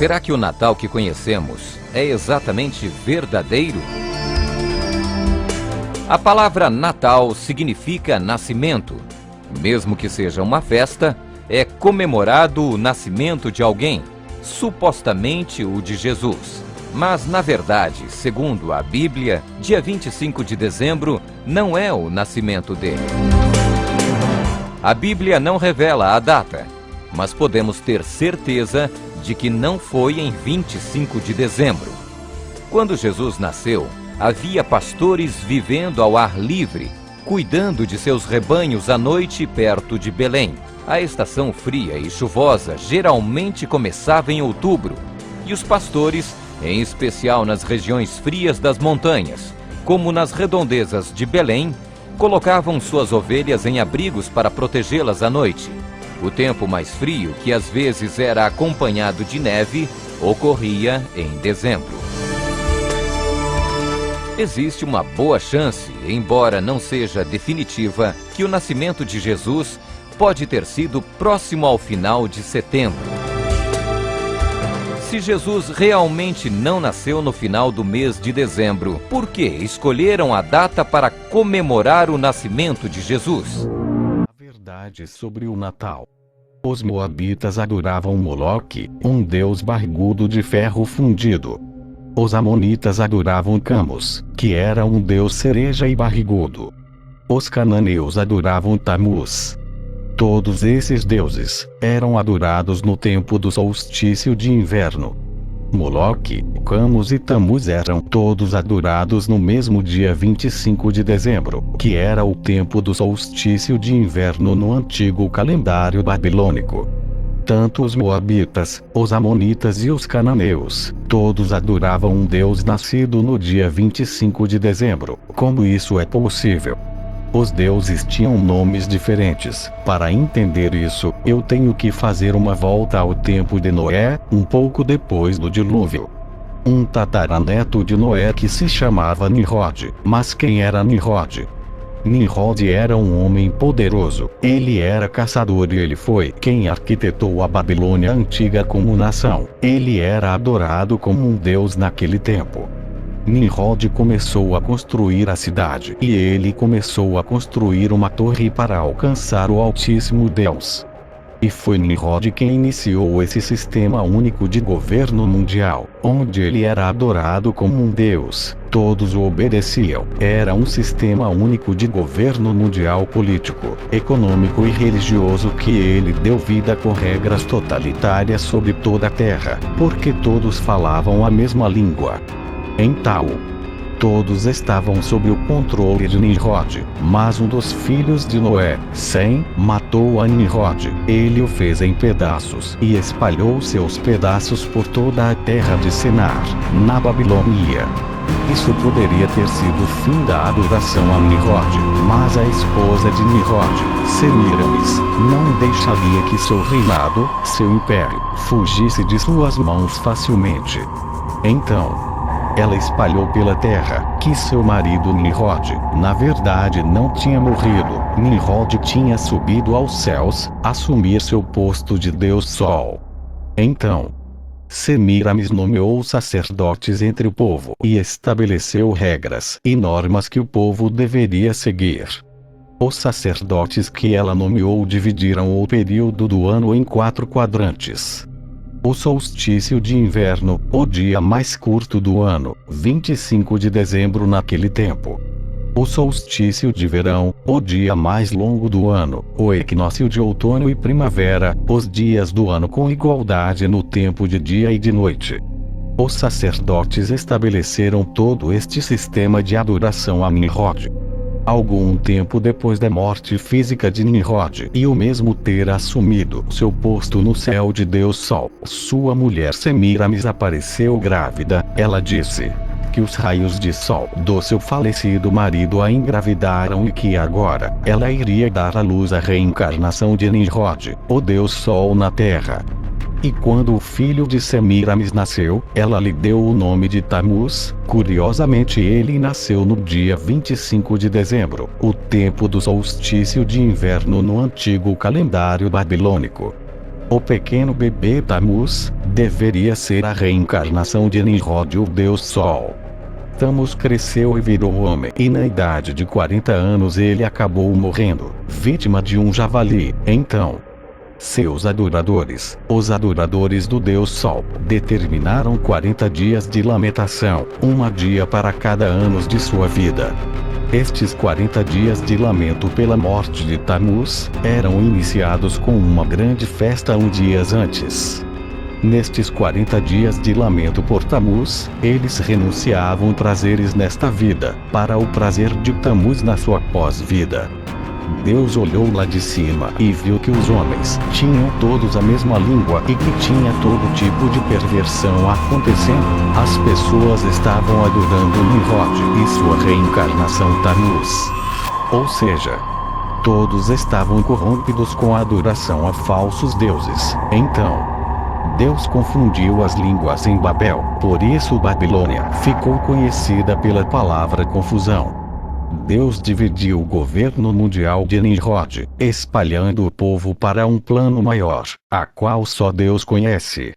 Será que o Natal que conhecemos é exatamente verdadeiro? A palavra Natal significa nascimento. Mesmo que seja uma festa, é comemorado o nascimento de alguém, supostamente o de Jesus. Mas, na verdade, segundo a Bíblia, dia 25 de dezembro não é o nascimento dele. A Bíblia não revela a data, mas podemos ter certeza de que não foi em 25 de dezembro. Quando Jesus nasceu, havia pastores vivendo ao ar livre, cuidando de seus rebanhos à noite perto de Belém. A estação fria e chuvosa geralmente começava em outubro, e os pastores, em especial nas regiões frias das montanhas, como nas redondezas de Belém, colocavam suas ovelhas em abrigos para protegê-las à noite. O tempo mais frio, que às vezes era acompanhado de neve, ocorria em dezembro. Existe uma boa chance, embora não seja definitiva, que o nascimento de Jesus pode ter sido próximo ao final de setembro. Se Jesus realmente não nasceu no final do mês de dezembro, por que escolheram a data para comemorar o nascimento de Jesus? A verdade sobre o Natal. Os moabitas adoravam Moloque, um deus barrigudo de ferro fundido. Os amonitas adoravam Camus, que era um deus cereja e barrigudo. Os cananeus adoravam Tamuz. Todos esses deuses eram adorados no tempo do solstício de inverno. Moloque, Camus e Tamuz eram todos adorados no mesmo dia 25 de dezembro, que era o tempo do solstício de inverno no antigo calendário babilônico. Tanto os moabitas, os amonitas e os cananeus, todos adoravam um deus nascido no dia 25 de dezembro. Como isso é possível? Os deuses tinham nomes diferentes. Para entender isso, eu tenho que fazer uma volta ao tempo de Noé, um pouco depois do dilúvio. Um tataraneto de Noé que se chamava Nimrod. Mas quem era Nimrod? Nimrod era um homem poderoso. Ele era caçador e ele foi quem arquitetou a Babilônia antiga como nação. Ele era adorado como um deus naquele tempo. Nimrod começou a construir a cidade e ele começou a construir uma torre para alcançar o Altíssimo Deus. E foi Nimrod quem iniciou esse sistema único de governo mundial, onde ele era adorado como um deus, todos o obedeciam. Era um sistema único de governo mundial político, econômico e religioso que ele deu vida com regras totalitárias sobre toda a terra, porque todos falavam a mesma língua. Então, todos estavam sob o controle de Nimrod, mas um dos filhos de Noé, Sem, matou a Nimrod. Ele o fez em pedaços e espalhou seus pedaços por toda a terra de Sinar, na Babilônia. Isso poderia ter sido o fim da adoração a Nimrod, mas a esposa de Nimrod, Semiramis, não deixaria que seu reinado, seu império, fugisse de suas mãos facilmente. Então, ela espalhou pela terra que seu marido Nimrod, na verdade não tinha morrido. Nimrod tinha subido aos céus, assumir seu posto de Deus Sol. Então, Semiramis nomeou sacerdotes entre o povo e estabeleceu regras e normas que o povo deveria seguir. Os sacerdotes que ela nomeou dividiram o período do ano em 4 quadrantes. O solstício de inverno, o dia mais curto do ano, 25 de dezembro naquele tempo. O solstício de verão, o dia mais longo do ano, o equinócio de outono e primavera, os dias do ano com igualdade no tempo de dia e de noite. Os sacerdotes estabeleceram todo este sistema de adoração a Nimrod. Algum tempo depois da morte física de Nimrod e o mesmo ter assumido seu posto no céu de Deus Sol, sua mulher Semiramis apareceu grávida. Ela disse que os raios de sol do seu falecido marido a engravidaram e que agora ela iria dar à luz a reencarnação de Nimrod, o Deus Sol na Terra. E quando o filho de Semiramis nasceu, ela lhe deu o nome de Tamuz. Curiosamente, ele nasceu no dia 25 de dezembro, o tempo do solstício de inverno no antigo calendário babilônico. O pequeno bebê Tammuz deveria ser a reencarnação de Nimrod, o Deus Sol. Tammuz cresceu e virou homem, e na idade de 40 anos ele acabou morrendo, vítima de um javali. Então, seus adoradores, os adoradores do Deus Sol, determinaram 40 dias de lamentação, um dia para cada ano de sua vida. Estes 40 dias de lamento pela morte de Tammuz eram iniciados com uma grande festa dias antes. Nestes 40 dias de lamento por Tammuz, eles renunciavam prazeres nesta vida, para o prazer de Tammuz na sua pós-vida. Deus olhou lá de cima e viu que os homens tinham todos a mesma língua e que tinha todo tipo de perversão acontecendo. As pessoas estavam adorando Nimrod e sua reencarnação Tammuz. Ou seja, todos estavam corrompidos com a adoração a falsos deuses. Então, Deus confundiu as línguas em Babel, por isso Babilônia ficou conhecida pela palavra confusão. Deus dividiu o governo mundial de Nimrod, espalhando o povo para um plano maior, a qual só Deus conhece.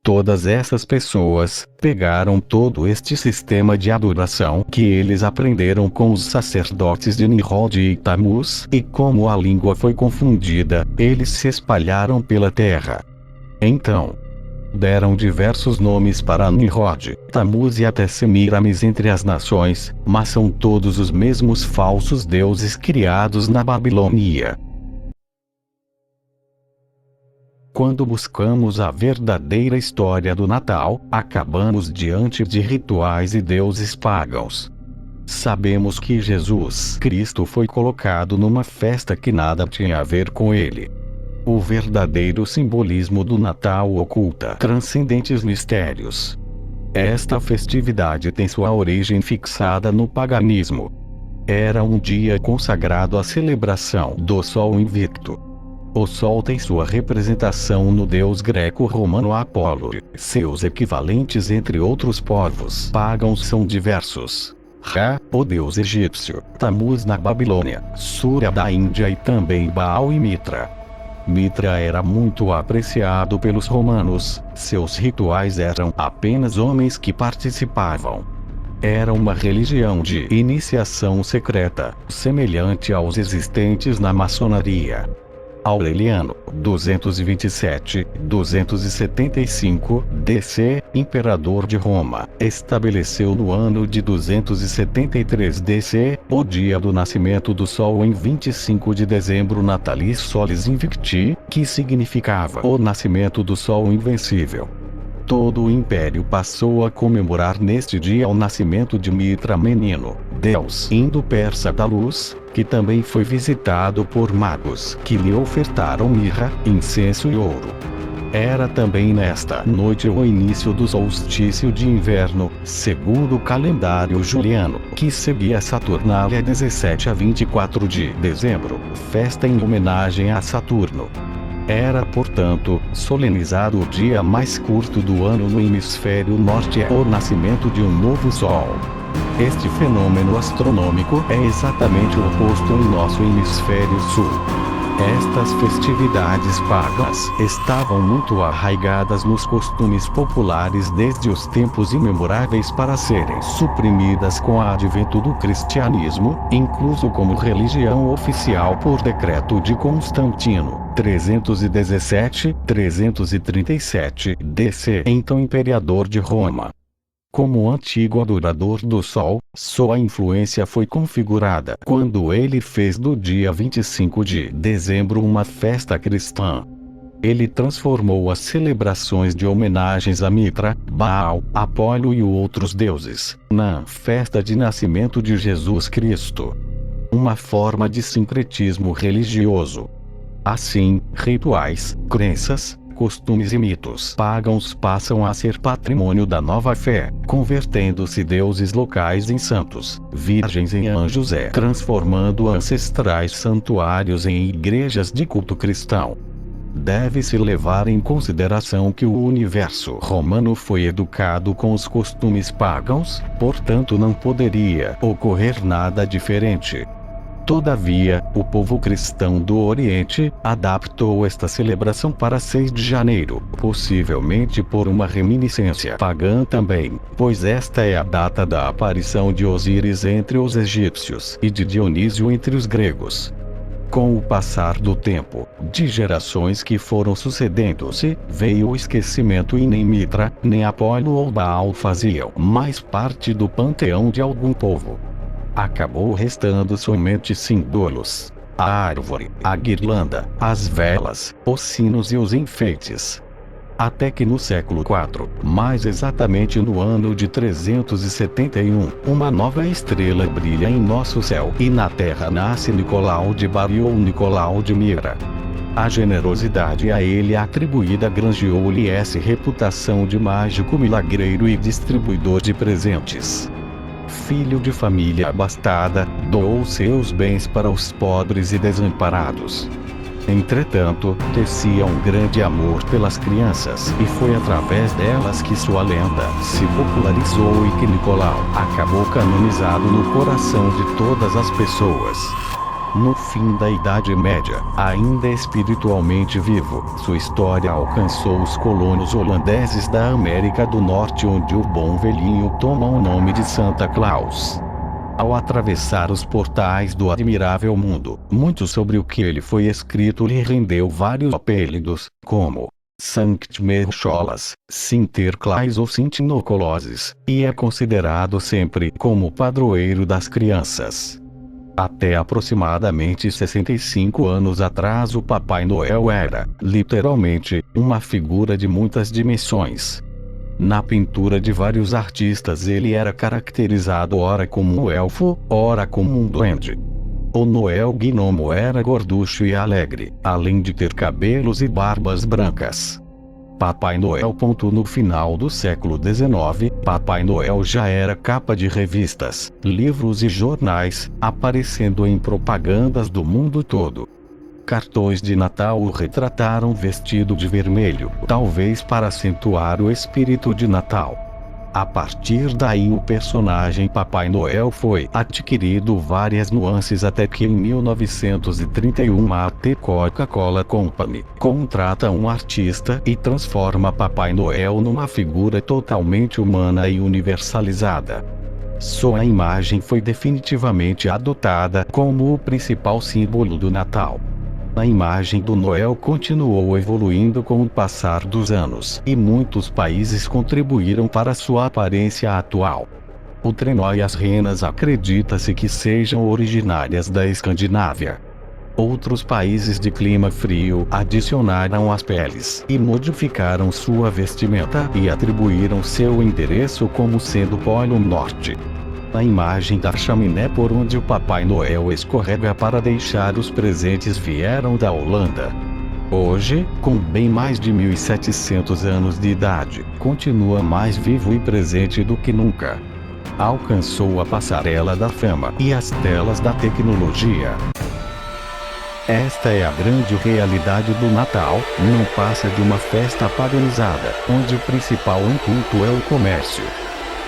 Todas essas pessoas pegaram todo este sistema de adoração que eles aprenderam com os sacerdotes de Nimrod e Tammuz, e como a língua foi confundida, eles se espalharam pela terra. Então, deram diversos nomes para Nimrod, Tammuz e até Semiramis entre as nações, mas são todos os mesmos falsos deuses criados na Babilônia. Quando buscamos a verdadeira história do Natal, acabamos diante de rituais e deuses pagãos. Sabemos que Jesus Cristo foi colocado numa festa que nada tinha a ver com ele. O verdadeiro simbolismo do Natal oculta transcendentes mistérios. Esta festividade tem sua origem fixada no paganismo. Era um dia consagrado à celebração do Sol invicto. O Sol tem sua representação no deus greco-romano Apolo. Seus equivalentes entre outros povos pagãos são diversos. Ra, o deus egípcio, Tammuz na Babilônia, Surya da Índia e também Baal e Mitra. Mitra era muito apreciado pelos romanos, seus rituais eram apenas homens que participavam. Era uma religião de iniciação secreta, semelhante aos existentes na maçonaria. Aureliano, 227-275 DC, imperador de Roma, estabeleceu no ano de 273 DC, o dia do nascimento do Sol em 25 de dezembro Natalis Solis Invicti, que significava o nascimento do Sol invencível. Todo o império passou a comemorar neste dia o nascimento de Mitra menino, deus indo-persa da luz, que também foi visitado por magos que lhe ofertaram mirra, incenso e ouro. Era também nesta noite o início do solstício de inverno, segundo o calendário juliano, que seguia a Saturnália 17 a 24 de dezembro, festa em homenagem a Saturno. Era, portanto, solenizado o dia mais curto do ano no hemisfério norte, o nascimento de um novo Sol. Este fenômeno astronômico é exatamente o oposto em nosso hemisfério sul. Estas festividades pagas estavam muito arraigadas nos costumes populares desde os tempos imemoráveis para serem suprimidas com o advento do cristianismo, incluso como religião oficial por decreto de Constantino, 317-337 DC, então imperador de Roma. Como antigo adorador do Sol, sua influência foi configurada quando ele fez do dia 25 de dezembro uma festa cristã. Ele transformou as celebrações de homenagens a Mitra, Baal, Apolo e outros deuses na festa de nascimento de Jesus Cristo. Uma forma de sincretismo religioso. Assim, rituais, crenças, costumes e mitos pagãos passam a ser patrimônio da nova fé, convertendo-se deuses locais em santos, virgens em anjos e transformando ancestrais santuários em igrejas de culto cristão. Deve-se levar em consideração que o universo romano foi educado com os costumes pagãos, portanto não poderia ocorrer nada diferente. Todavia, o povo cristão do Oriente adaptou esta celebração para 6 de janeiro, possivelmente por uma reminiscência pagã também, pois esta é a data da aparição de Osíris entre os egípcios e de Dionísio entre os gregos. Com o passar do tempo, de gerações que foram sucedendo-se, veio o esquecimento e nem Mitra, nem Apolo ou Baal faziam mais parte do panteão de algum povo. Acabou restando somente símbolos: a árvore, a guirlanda, as velas, os sinos e os enfeites. Até que no século IV, mais exatamente no ano de 371, uma nova estrela brilha em nosso céu e na terra nasce Nicolau de Bari ou Nicolau de Mira. A generosidade a ele atribuída granjeou-lhe essa reputação de mágico milagreiro e distribuidor de presentes. Filho de família abastada, doou seus bens para os pobres e desamparados. Entretanto, tecia um grande amor pelas crianças e foi através delas que sua lenda se popularizou e que Nicolau acabou canonizado no coração de todas as pessoas. No fim da Idade Média, ainda espiritualmente vivo, sua história alcançou os colonos holandeses da América do Norte, onde o bom velhinho toma o nome de Santa Claus. Ao atravessar os portais do admirável mundo, muito sobre o que ele foi escrito lhe rendeu vários apelidos, como Sanct Mercholas, Sinterklaas ou Sintinocloses, e é considerado sempre como padroeiro das crianças. Até aproximadamente 65 anos atrás, o Papai Noel era, literalmente, uma figura de muitas dimensões. Na pintura de vários artistas ele era caracterizado ora como um elfo, ora como um duende. O Noel Gnomo era gorducho e alegre, além de ter cabelos e barbas brancas. Papai Noel. No final do século XIX, Papai Noel já era capa de revistas, livros e jornais, aparecendo em propagandas do mundo todo. Cartões de Natal o retrataram vestido de vermelho, talvez para acentuar o espírito de Natal. A partir daí o personagem Papai Noel foi adquirido várias nuances até que em 1931 a The Coca-Cola Company contrata um artista e transforma Papai Noel numa figura totalmente humana e universalizada. Sua imagem foi definitivamente adotada como o principal símbolo do Natal. A imagem do Noel continuou evoluindo com o passar dos anos, e muitos países contribuíram para sua aparência atual. O trenó e as renas acredita-se que sejam originárias da Escandinávia. Outros países de clima frio adicionaram as peles e modificaram sua vestimenta e atribuíram seu endereço como sendo Polo Norte. A imagem da chaminé por onde o Papai Noel escorrega para deixar os presentes vieram da Holanda. Hoje, com bem mais de 1700 anos de idade, continua mais vivo e presente do que nunca. Alcançou a passarela da fama e as telas da tecnologia. Esta é a grande realidade do Natal, não passa de uma festa paganizada, onde o principal intuito é o comércio.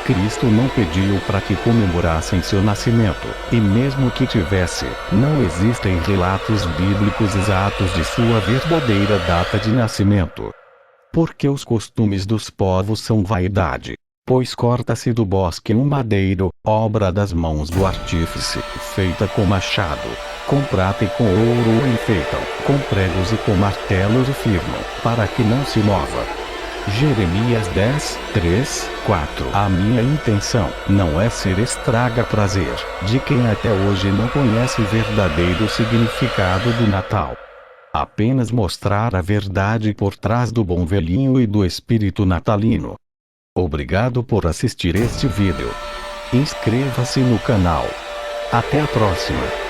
Cristo não pediu para que comemorassem seu nascimento, e mesmo que tivesse, não existem relatos bíblicos exatos de sua verdadeira data de nascimento. Porque os costumes dos povos são vaidade. Pois corta-se do bosque um madeiro, obra das mãos do artífice, feita com machado. Com prata e com ouro o enfeitam, com pregos e com martelos o firmam, para que não se mova. Jeremias 10, 3, 4. A minha intenção não é ser estraga-prazer de quem até hoje não conhece o verdadeiro significado do Natal. Apenas mostrar a verdade por trás do bom velhinho e do espírito natalino. Obrigado por assistir este vídeo. Inscreva-se no canal. Até a próxima.